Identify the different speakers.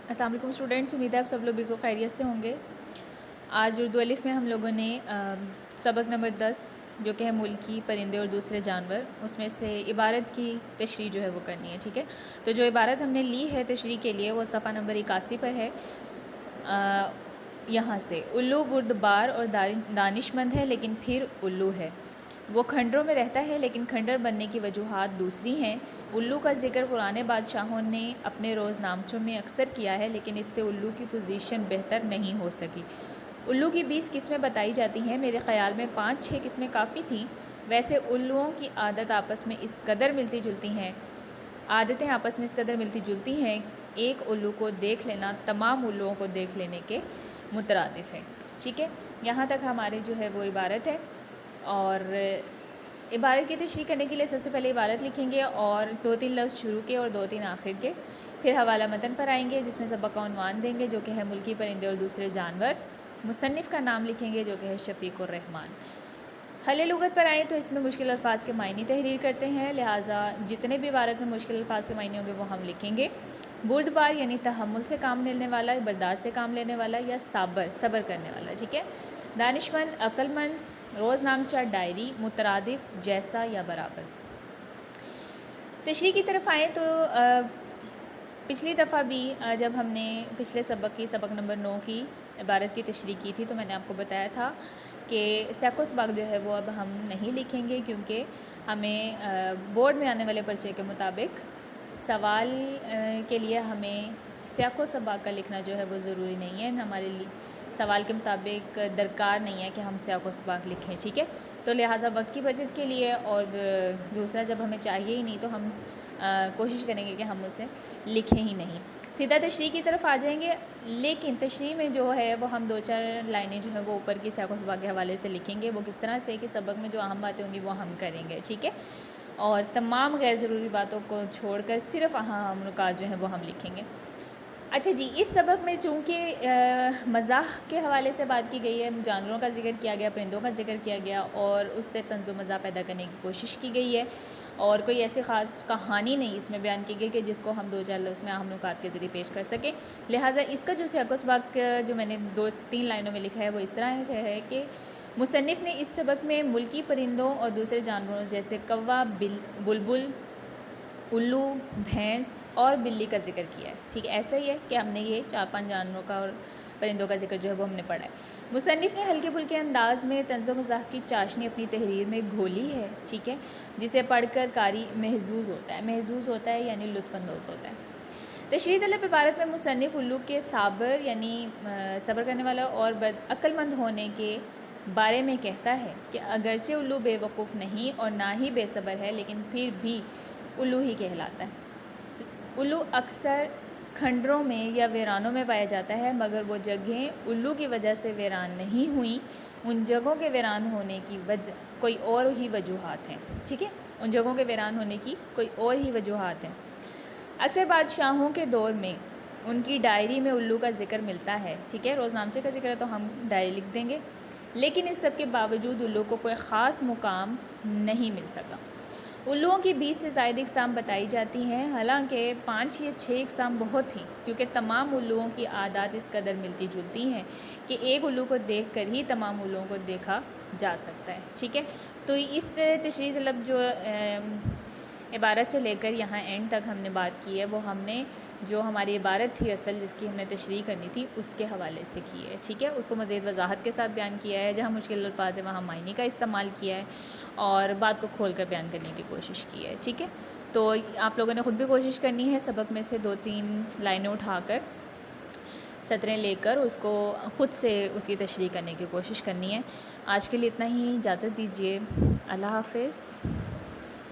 Speaker 1: السلام علیکم اسٹوڈینٹس، امید ہے آپ سب لوگ بالکل خیریت سے ہوں گے۔ آج اردو الف میں ہم لوگوں نے سبق نمبر 10 جو کہ ہے ملکی پرندے اور دوسرے جانور، اس میں سے عبارت کی تشریح جو ہے وہ کرنی ہے، ٹھیک ہے۔ تو جو عبارت ہم نے لی ہے تشریح کے لیے وہ صفحہ نمبر 81 پر ہے۔ یہاں سے الو بردبار اور دانش مند ہے لیکن پھر الو ہے، وہ کھنڈروں میں رہتا ہے لیکن کھنڈر بننے کی وجوہات دوسری ہیں۔ الو کا ذکر پرانے بادشاہوں نے اپنے روز نامچوں میں اکثر کیا ہے لیکن اس سے الو کی پوزیشن بہتر نہیں ہو سکی۔ الو کی 20 قسمیں بتائی جاتی ہیں، میرے خیال میں 5-6 قسمیں کافی تھیں۔ ویسے الوؤں کی عادتیں آپس میں اس قدر ملتی جلتی ہیں ایک الو کو دیکھ لینا تمام الوؤں کو دیکھ لینے کے مترادف ہے، ٹھیک ہے۔ یہاں تک ہمارے جو ہے وہ عبارت ہے، اور عبارت کی تشریح کرنے کے لیے سب سے پہلے عبارت لکھیں گے اور 2-3 لفظ شروع کے اور 2-3 آخر کے، پھر حوالہ متن پر آئیں گے جس میں سبق کا عنوان دیں گے جو کہ ہے ملکی پرندے اور دوسرے جانور۔ مصنف کا نام لکھیں گے جو کہ ہے شفیق الرحمان۔ حل لغت پر آئیں تو اس میں مشکل الفاظ کے معنی تحریر کرتے ہیں، لہٰذا جتنے بھی عبارت میں مشکل الفاظ کے معنی ہوں گے وہ ہم لکھیں گے۔ بردبار یعنی تحمل سے کام لینے والا، برداشت سے کام لینے والا یا صبر کرنے والا، ٹھیک ہے۔ دانش مند، عقل مند، روز نامچہ، ڈائری، مترادف، جیسا یا برابر۔ تشریح کی طرف آئیں تو پچھلی دفعہ بھی جب ہم نے پچھلے سبق نمبر 9 کی عبارت کی تشریح کی تھی تو میں نے آپ کو بتایا تھا کہ سیاق و سباق جو ہے وہ اب ہم نہیں لکھیں گے، کیونکہ ہمیں بورڈ میں آنے والے پرچے کے مطابق سوال کے لیے ہمیں سیاق و سباق کا لکھنا جو ہے وہ ضروری نہیں ہے، ہمارے لیے سوال کے مطابق درکار نہیں ہے کہ ہم سیاق و سباق لکھیں، ٹھیک ہے۔ تو لہٰذا وقت کی بچت کے لیے اور دوسرا جب ہمیں چاہیے ہی نہیں تو ہم کوشش کریں گے کہ ہم اسے لکھیں ہی نہیں، سیدھا تشریح کی طرف آ جائیں گے۔ لیکن تشریح میں جو ہے وہ ہم 2-4 لائنیں جو ہیں وہ اوپر کی سیاق و سباق کے حوالے سے لکھیں گے، وہ کس طرح سے کہ سبق میں جو اہم باتیں ہوں گی وہ ہم کریں گے، ٹھیک ہے، اور تمام غیر ضروری باتوں کو چھوڑ کر صرف اہم نکات جو ہیں وہ ہم لکھیں گے۔ اچھا جی، اس سبق میں چونکہ مزاح کے حوالے سے بات کی گئی ہے، جانوروں کا ذکر کیا گیا، پرندوں کا ذکر کیا گیا اور اس سے طنز و مزاح پیدا کرنے کی کوشش کی گئی ہے، اور کوئی ایسی خاص کہانی نہیں اس میں بیان کی گئی کہ جس کو ہم 2-4 لفظ میں اہم نکات کے ذریعے پیش کر سکیں، لہٰذا اس کا جو سیاق و سباق جو میں نے 2-3 لائنوں میں لکھا ہے وہ اس طرح سے ہے کہ مصنف نے اس سبق میں ملکی پرندوں اور دوسرے جانوروں جیسے کوا، بلبل، الو، بھینس اور بلی کا ذکر کیا ہے، ٹھیک ہے۔ ایسا ہی ہے کہ ہم نے یہ 4-5 جانوروں کا اور پرندوں کا ذکر جو ہے وہ ہم نے پڑھا ہے۔ مصنف نے ہلکے پھلکے انداز میں طنز و مزاح کی چاشنی اپنی تحریر میں گھولی ہے، ٹھیک ہے، جسے پڑھ کر قاری محظوظ ہوتا ہے یعنی لطف اندوز ہوتا ہے۔ تشریح طلب عبارت میں مصنف الو کے صابر یعنی صبر کرنے والا اور عقل مند ہونے کے بارے میں کہتا ہے کہ اگرچہ الو بے وقوف نہیں اور نہ ہی بے صبر ہے لیکن پھر بھی الو ہی کہلاتا ہے۔ الو اکثر کھنڈروں میں یا ویرانوں میں پایا جاتا ہے، مگر وہ جگہیں الو کی وجہ سے ویران نہیں ہوئیں، ان جگہوں کے ویران ہونے کی کوئی اور ہی وجوہات ہیں، ٹھیک ہے، ان جگہوں کے ویران ہونے کی کوئی اور ہی وجوہات ہیں۔ اکثر بادشاہوں کے دور میں ان کی ڈائری میں الو کا ذکر ملتا ہے، ٹھیک ہے، روز نامچے کا ذکر ہے تو ہم ڈائری لکھ دیں گے، لیکن اس سب کے باوجود الو کو کوئی خاص مقام نہیں مل سکا۔ الوؤں کی 20 سے زائد اقسام بتائی جاتی ہیں، حالانکہ 5 یا 6 اقسام بہت تھیں، کیونکہ تمام الوؤں کی عادات اس قدر ملتی جلتی ہیں کہ ایک الو کو دیکھ کر ہی تمام الوؤں کو دیکھا جا سکتا ہے، ٹھیک ہے۔ تو اس تشریح طلب جو عبارت سے لے کر یہاں اینڈ تک ہم نے بات کی ہے وہ ہم نے جو ہماری عبارت تھی اصل جس کی ہم نے تشریح کرنی تھی اس کے حوالے سے کی ہے، ٹھیک ہے، اس کو مزید وضاحت کے ساتھ بیان کیا ہے، جہاں مشکل الفاظ ہے وہاں معنی کا استعمال کیا ہے اور بات کو کھول کر بیان کرنے کی کوشش کی ہے، ٹھیک ہے۔ تو آپ لوگوں نے خود بھی کوشش کرنی ہے سبق میں سے 2-3 لائنیں اٹھا کر سطریں لے کر اس کو خود سے اس کی تشریح کرنے کی کوشش کرنی ہے۔ آج کے لیے اتنا ہی، اجازت دیجیے، اللہ حافظ۔